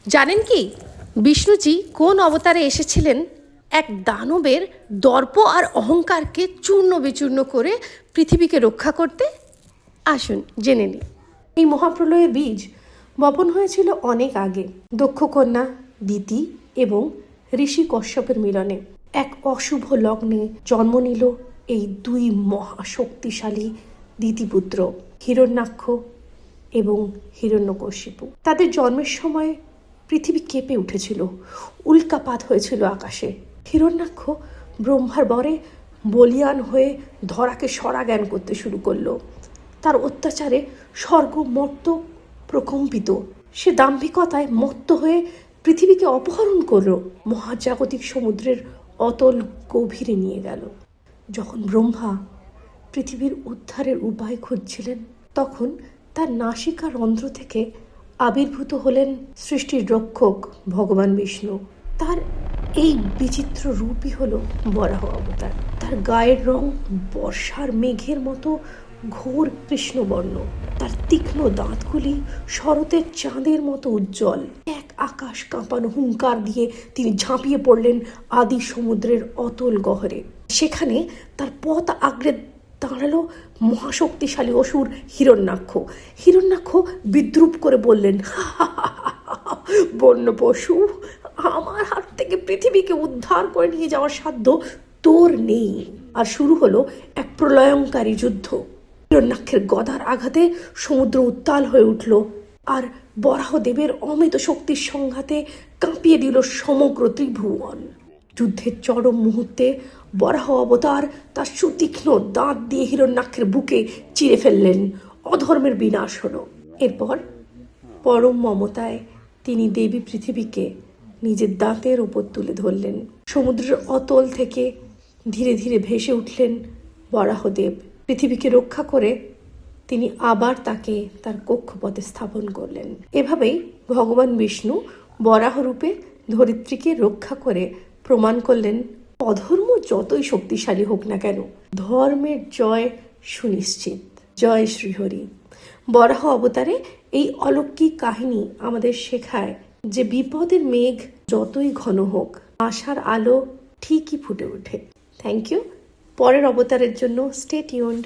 জানেন কি বিষ্ণুজি কোন অবতারে এসেছিলেন? এক দানবের দর্প আর অহংকারকে চূর্ণ বিচূর্ণ করে পৃথিবীকে রক্ষা করতে। আসুন জেনে নিই। এই মহাপ্রলয়ের বীজ বপন হয়েছিল অনেক আগে, দক্ষ কন্যা দিতি এবং ঋষি কশ্যপের মিলনে। এক অশুভ লগ্নে জন্ম নিল এই দুই মহাশক্তিশালী দিতিপুত্র, হিরণ্যাক্ষ এবং হিরণ্যকশিপু। তাদের জন্মের সময় পৃথিবী কেঁপে উঠেছিল, উল্কাপাত হয়েছিল আকাশে। হিরণ্যাক্ষ ব্রহ্মার বরে বলিয়ান হয়ে ধরাকে সরাজ্ঞান করতে শুরু করলো। তার অত্যাচারে স্বর্গ মর্ত প্রকম্পিত। সে দাম্ভিকতায় মত্ত হয়ে পৃথিবীকে অপহরণ করল, মহাজাগতিক সমুদ্রের অতল গভীরে নিয়ে গেল। যখন ব্রহ্মা পৃথিবীর উদ্ধারের উপায় খুঁজছিলেন, তখন তার নাসিকা রন্ধ্র থেকে আবির্ভূত হলেন সৃষ্টির রক্ষক ভগবান বিষ্ণু। তার এই বিচিত্র রূপই হলো বরাহ অবতার। তার গায়ের রং বর্ষার মেঘের মতো ঘোর কৃষ্ণবর্ণ। তার তীক্ষ্ণ দাঁতগুলি শরতের চাঁদের মতো উজ্জ্বল। এক আকাশ কাঁপানো হুঙ্কার দিয়ে তিনি ঝাঁপিয়ে পড়লেন আদি সমুদ্রের অতল গহরে। সেখানে তার পথ আগলে দাঁড়ালো মহাশক্তিশালী অসুর হিরণ্যাক্ষ। হিরণ্যাক্ষ বিদ্রুপ করে বললেন, বন্য পশু, আমার হাত থেকে পৃথিবীকে উদ্ধার করে নিয়ে যাওয়ার সাধ্য তোর নেই। আর শুরু হলো এক প্রলয়ঙ্কারী যুদ্ধ। হিরণ্যাক্ষের গদার আঘাতে সমুদ্র উত্তাল হয়ে উঠল, আর বরাহদেবের অমিত শক্তির সংঘাতে কাঁপিয়ে দিল সমগ্র ত্রিভুবন। যুদ্ধের চরম মুহূর্তে বরাহ অবতার তার সুতীক্ষ্ণ দাঁত দিয়ে হিরণ্যাক্ষের বুকে চিরে ফেললেন। অধর্মের বিনাশ হলো। এরপর পরম মমতায় তিনি দেবী পৃথিবীকে নিজের দাঁতের ওপর তুলে ধরলেন। সমুদ্রের অতল থেকে ধীরে ধীরে ভেসে উঠলেন বরাহদেব। পৃথিবীকে রক্ষা করে তিনি আবার তাকে তার কক্ষপথে স্থাপন করলেন। এভাবেই ভগবান বিষ্ণু বরাহ রূপে ধরিত্রীকে রক্ষা করে প্রমাণ করলেন, অধর্ম যতই শক্তিশালী হোক না কেন, ধর্মের জয় সুনিশ্চিত। জয় শ্রীহরি। বরাহ অবতারে এই অলৌকিক কাহিনী আমাদের শেখায় যে বিপদের মেঘ যতই ঘন হোক, আশার আলো ঠিকই ফুটে ওঠে। Thank you. পরের অবতারের জন্য স্টে টিউনড।